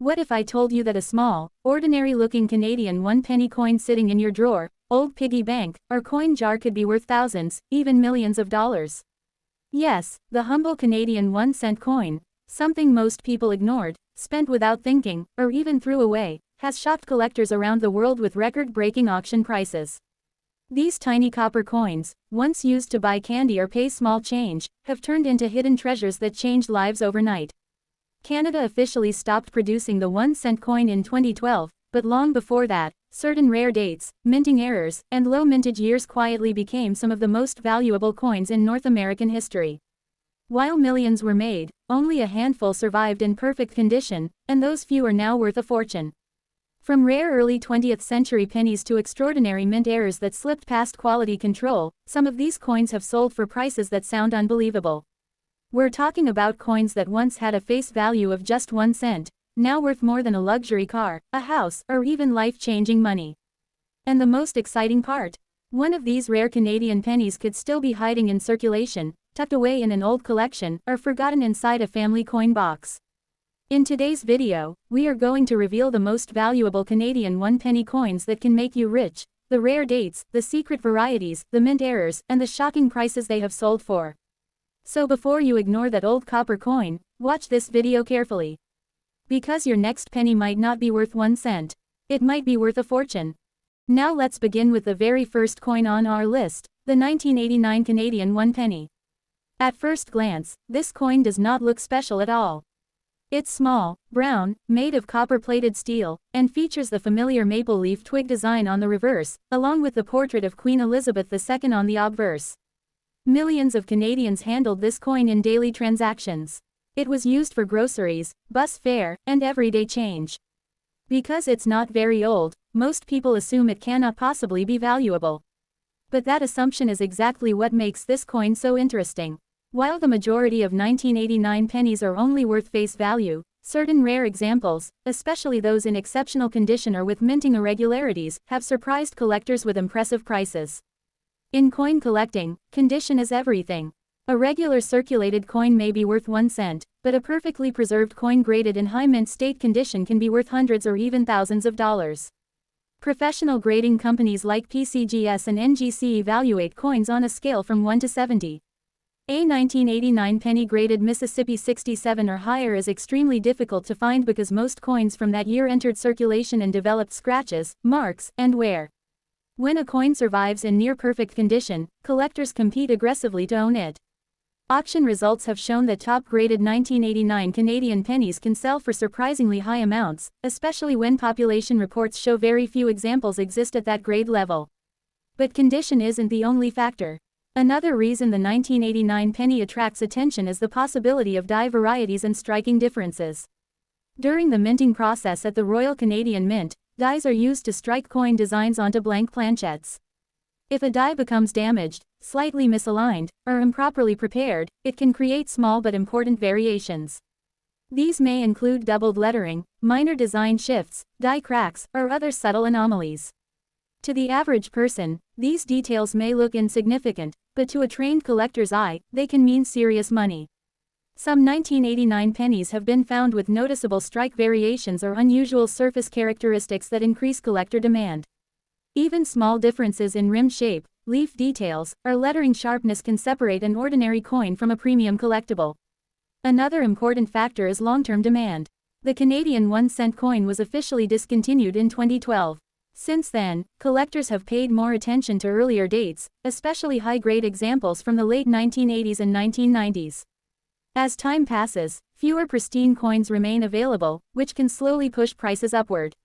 What if I told you that a small, ordinary-looking Canadian 1-penny coin sitting in your drawer, old piggy bank, or coin jar could be worth thousands, even millions of dollars? Yes, the humble Canadian 1-cent coin, something most people ignored, spent without thinking, or even threw away, has shocked collectors around the world with record-breaking auction prices. These tiny copper coins, once used to buy candy or pay small change, have turned into hidden treasures that changed lives overnight. Canada officially stopped producing the 1-cent coin in 2012, but long before that, certain rare dates, minting errors, and low mintage years quietly became some of the most valuable coins in North American history. While millions were made, only a handful survived in perfect condition, and those few are now worth a fortune. From rare early 20th century pennies to extraordinary mint errors that slipped past quality control, some of these coins have sold for prices that sound unbelievable. We're talking about coins that once had a face value of just 1 cent, now worth more than a luxury car, a house, or even life-changing money. And the most exciting part? One of these rare Canadian pennies could still be hiding in circulation, tucked away in an old collection, or forgotten inside a family coin box. In today's video, we are going to reveal the most valuable Canadian 1-penny coins that can make you rich, the rare dates, the secret varieties, the mint errors, and the shocking prices they have sold for. So before you ignore that old copper coin, watch this video carefully. Because your next penny might not be worth 1 cent. It might be worth a fortune. Now let's begin with the very first coin on our list, the 1989 Canadian 1-penny. At first glance, this coin does not look special at all. It's small, brown, made of copper-plated steel, and features the familiar maple leaf twig design on the reverse, along with the portrait of Queen Elizabeth II on the obverse. Millions of Canadians handled this coin in daily transactions. It was used for groceries, bus fare, and everyday change. Because it's not very old, most people assume it cannot possibly be valuable. But that assumption is exactly what makes this coin so interesting. While the majority of 1989 pennies are only worth face value, certain rare examples, especially those in exceptional condition or with minting irregularities, have surprised collectors with impressive prices. In coin collecting, condition is everything. A regular circulated coin may be worth 1 cent, but a perfectly preserved coin graded in high mint state condition can be worth hundreds or even thousands of dollars. Professional grading companies like PCGS and NGC evaluate coins on a scale from 1 to 70. A 1989 penny graded Mississippi 67 or higher is extremely difficult to find because most coins from that year entered circulation and developed scratches, marks, and wear. When a coin survives in near-perfect condition, collectors compete aggressively to own it. Auction results have shown that top-graded 1989 Canadian pennies can sell for surprisingly high amounts, especially when population reports show very few examples exist at that grade level. But condition isn't the only factor. Another reason the 1989 penny attracts attention is the possibility of die varieties and striking differences. During the minting process at the Royal Canadian Mint, dies are used to strike coin designs onto blank planchettes. If a die becomes damaged, slightly misaligned, or improperly prepared, it can create small but important variations. These may include doubled lettering, minor design shifts, die cracks, or other subtle anomalies. To the average person, these details may look insignificant, but to a trained collector's eye, they can mean serious money. Some 1989 pennies have been found with noticeable strike variations or unusual surface characteristics that increase collector demand. Even small differences in rim shape, leaf details, or lettering sharpness can separate an ordinary coin from a premium collectible. Another important factor is long-term demand. The Canadian 1-cent coin was officially discontinued in 2012. Since then, collectors have paid more attention to earlier dates, especially high-grade examples from the late 1980s and 1990s. As time passes, fewer pristine coins remain available, which can slowly push prices upward.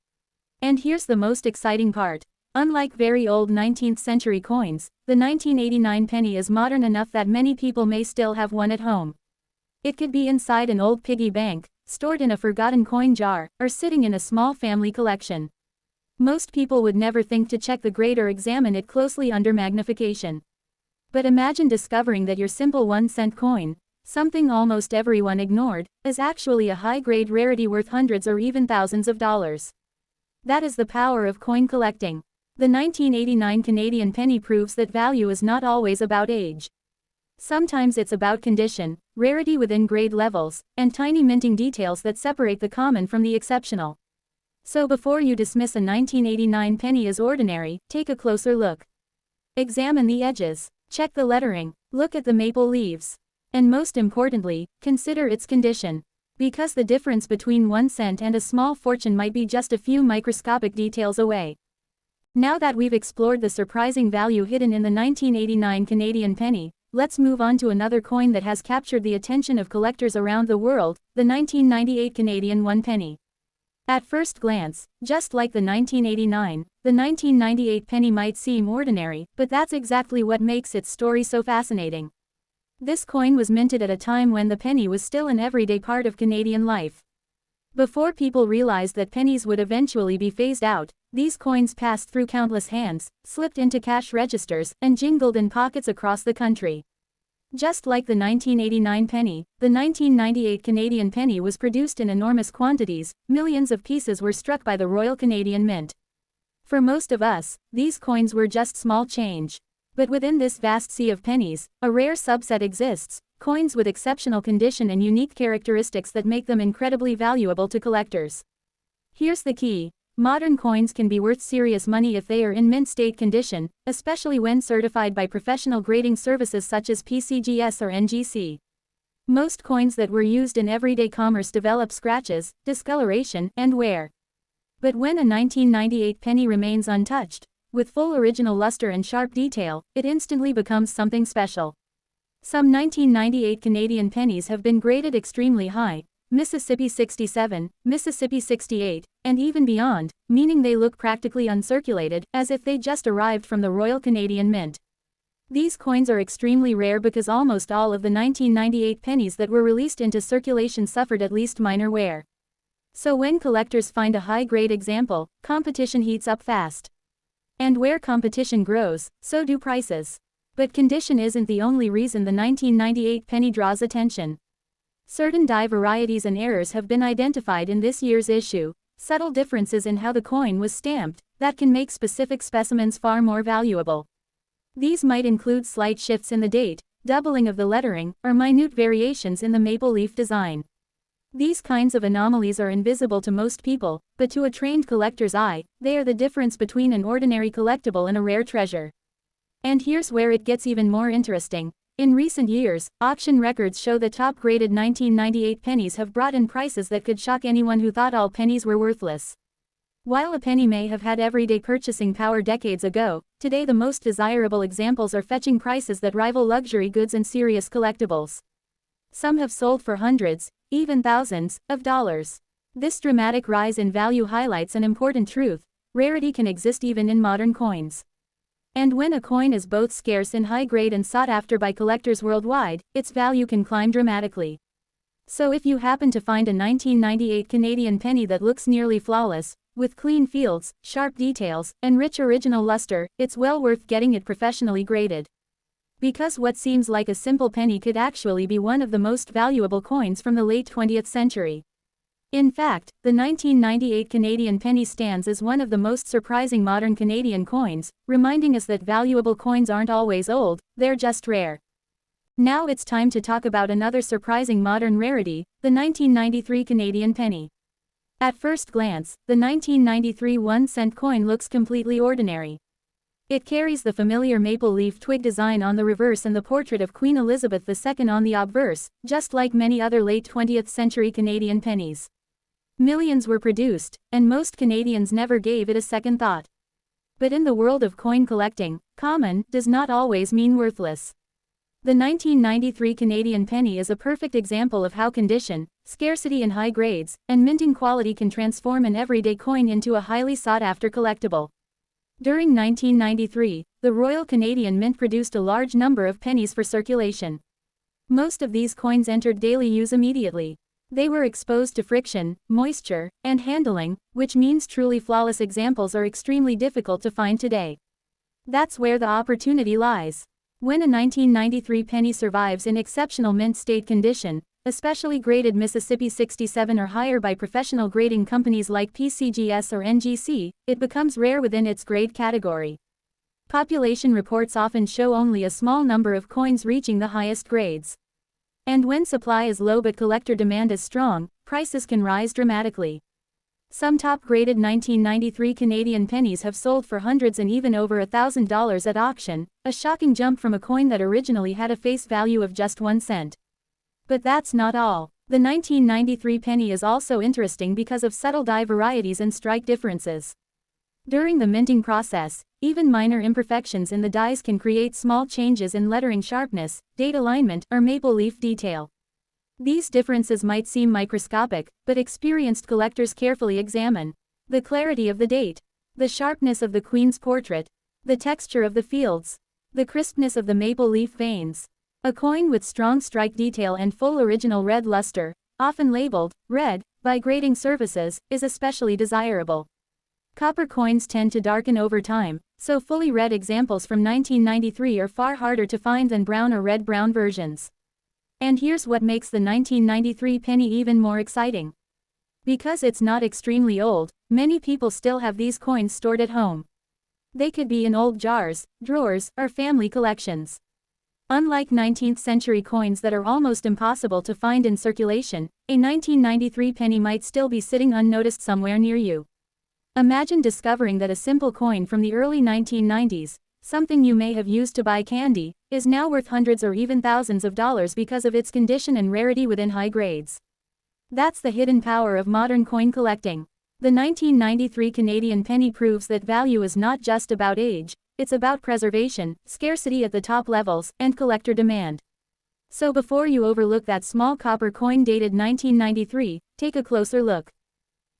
And here's the most exciting part. Unlike very old 19th century coins, the 1989 penny is modern enough that many people may still have one at home. It could be inside an old piggy bank, stored in a forgotten coin jar, or sitting in a small family collection. Most people would never think to check the grade or examine it closely under magnification. But imagine discovering that your simple 1-cent coin, something almost everyone ignored, is actually a high-grade rarity worth hundreds or even thousands of dollars. That is the power of coin collecting. The 1989 Canadian penny proves that value is not always about age. Sometimes it's about condition, rarity within grade levels, and tiny minting details that separate the common from the exceptional. So before you dismiss a 1989 penny as ordinary, take a closer look. Examine the edges. Check the lettering. Look at the maple leaves. And most importantly, consider its condition. Because the difference between 1 cent and a small fortune might be just a few microscopic details away. Now that we've explored the surprising value hidden in the 1989 Canadian penny, let's move on to another coin that has captured the attention of collectors around the world, the 1998 Canadian 1 penny. At first glance, just like the 1989, the 1998 penny might seem ordinary, but that's exactly what makes its story so fascinating. This coin was minted at a time when the penny was still an everyday part of Canadian life. Before people realized that pennies would eventually be phased out, these coins passed through countless hands, slipped into cash registers, and jingled in pockets across the country. Just like the 1989 penny, the 1998 Canadian penny was produced in enormous quantities. Millions of pieces were struck by the Royal Canadian Mint. For most of us, these coins were just small change. But within this vast sea of pennies, a rare subset exists, coins with exceptional condition and unique characteristics that make them incredibly valuable to collectors. Here's the key. Modern coins can be worth serious money if they are in mint state condition, especially when certified by professional grading services such as PCGS or NGC. Most coins that were used in everyday commerce develop scratches, discoloration, and wear. But when a 1998 penny remains untouched, with full original luster and sharp detail, it instantly becomes something special. Some 1998 Canadian pennies have been graded extremely high, Mississippi 67, Mississippi 68, and even beyond, meaning they look practically uncirculated, as if they just arrived from the Royal Canadian Mint. These coins are extremely rare because almost all of the 1998 pennies that were released into circulation suffered at least minor wear. So when collectors find a high-grade example, competition heats up fast. And where competition grows, so do prices. But condition isn't the only reason the 1998 penny draws attention. Certain die varieties and errors have been identified in this year's issue, subtle differences in how the coin was stamped, that can make specific specimens far more valuable. These might include slight shifts in the date, doubling of the lettering, or minute variations in the maple leaf design. These kinds of anomalies are invisible to most people, but to a trained collector's eye, they are the difference between an ordinary collectible and a rare treasure. And here's where it gets even more interesting. In recent years, auction records show that top-graded 1998 pennies have brought in prices that could shock anyone who thought all pennies were worthless. While a penny may have had everyday purchasing power decades ago, today the most desirable examples are fetching prices that rival luxury goods and serious collectibles. Some have sold for hundreds, even thousands, of dollars. This dramatic rise in value highlights an important truth: rarity can exist even in modern coins. And when a coin is both scarce and high grade and sought after by collectors worldwide, its value can climb dramatically. So if you happen to find a 1998 Canadian penny that looks nearly flawless, with clean fields, sharp details, and rich original luster, it's well worth getting it professionally graded. Because what seems like a simple penny could actually be one of the most valuable coins from the late 20th century. In fact, the 1998 Canadian penny stands as one of the most surprising modern Canadian coins, reminding us that valuable coins aren't always old, they're just rare. Now it's time to talk about another surprising modern rarity, the 1993 Canadian penny. At first glance, the 1993 1-cent coin looks completely ordinary. It carries the familiar maple leaf twig design on the reverse and the portrait of Queen Elizabeth II on the obverse, just like many other late 20th century Canadian pennies. Millions were produced, and most Canadians never gave it a second thought. But in the world of coin collecting, common does not always mean worthless. The 1993 Canadian penny is a perfect example of how condition, scarcity in high grades, and minting quality can transform an everyday coin into a highly sought-after collectible. During 1993, the Royal Canadian Mint produced a large number of pennies for circulation. Most of these coins entered daily use immediately. They were exposed to friction, moisture, and handling, which means truly flawless examples are extremely difficult to find today. That's where the opportunity lies. When a 1993 penny survives in exceptional mint state condition, especially graded Mississippi 67 or higher by professional grading companies like PCGS or NGC, it becomes rare within its grade category. Population reports often show only a small number of coins reaching the highest grades. And when supply is low but collector demand is strong, prices can rise dramatically. Some top-graded 1993 Canadian pennies have sold for hundreds and even over $1,000 at auction, a shocking jump from a coin that originally had a face value of just 1 cent. But that's not all. The 1993 penny is also interesting because of subtle die varieties and strike differences. During the minting process, even minor imperfections in the dies can create small changes in lettering sharpness, date alignment, or maple leaf detail. These differences might seem microscopic, but experienced collectors carefully examine the clarity of the date, the sharpness of the Queen's portrait, the texture of the fields, the crispness of the maple leaf veins. A coin with strong strike detail and full original red luster, often labeled red by grading services, is especially desirable. Copper coins tend to darken over time, so fully red examples from 1993 are far harder to find than brown or red-brown versions. And here's what makes the 1993 penny even more exciting. Because it's not extremely old, many people still have these coins stored at home. They could be in old jars, drawers, or family collections. Unlike 19th century coins that are almost impossible to find in circulation, a 1993 penny might still be sitting unnoticed somewhere near you. Imagine discovering that a simple coin from the early 1990s, something you may have used to buy candy, is now worth hundreds or even thousands of dollars because of its condition and rarity within high grades. That's the hidden power of modern coin collecting. The 1993 Canadian penny proves that value is not just about age, it's about preservation, scarcity at the top levels, and collector demand. So before you overlook that small copper coin dated 1993, take a closer look.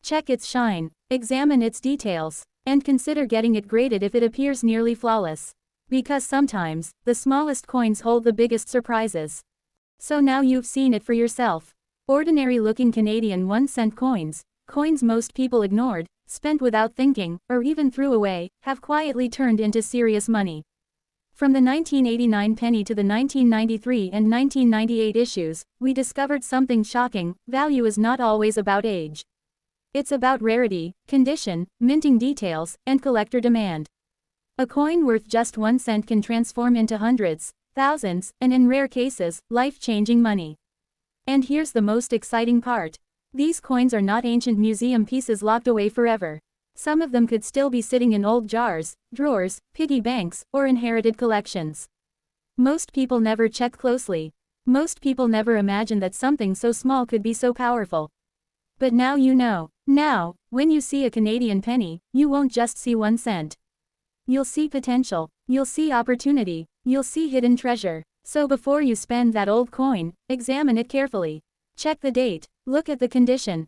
Check its shine, examine its details, and consider getting it graded if it appears nearly flawless. Because sometimes, the smallest coins hold the biggest surprises. So now you've seen it for yourself. Ordinary-looking Canadian 1-cent coins, coins most people ignored, spent without thinking, or even threw away, have quietly turned into serious money. From the 1989 penny to the 1993 and 1998 issues, we discovered something shocking: value is not always about age. It's about rarity, condition, minting details, and collector demand. A coin worth just 1 cent can transform into hundreds, thousands, and in rare cases, life-changing money. And here's the most exciting part. These coins are not ancient museum pieces locked away forever. Some of them could still be sitting in old jars, drawers, piggy banks, or inherited collections. Most people never check closely. Most people never imagine that something so small could be so powerful. But now you know. Now, when you see a Canadian penny, you won't just see 1 cent. You'll see potential, you'll see opportunity, you'll see hidden treasure. So before you spend that old coin, examine it carefully. Check the date, look at the condition,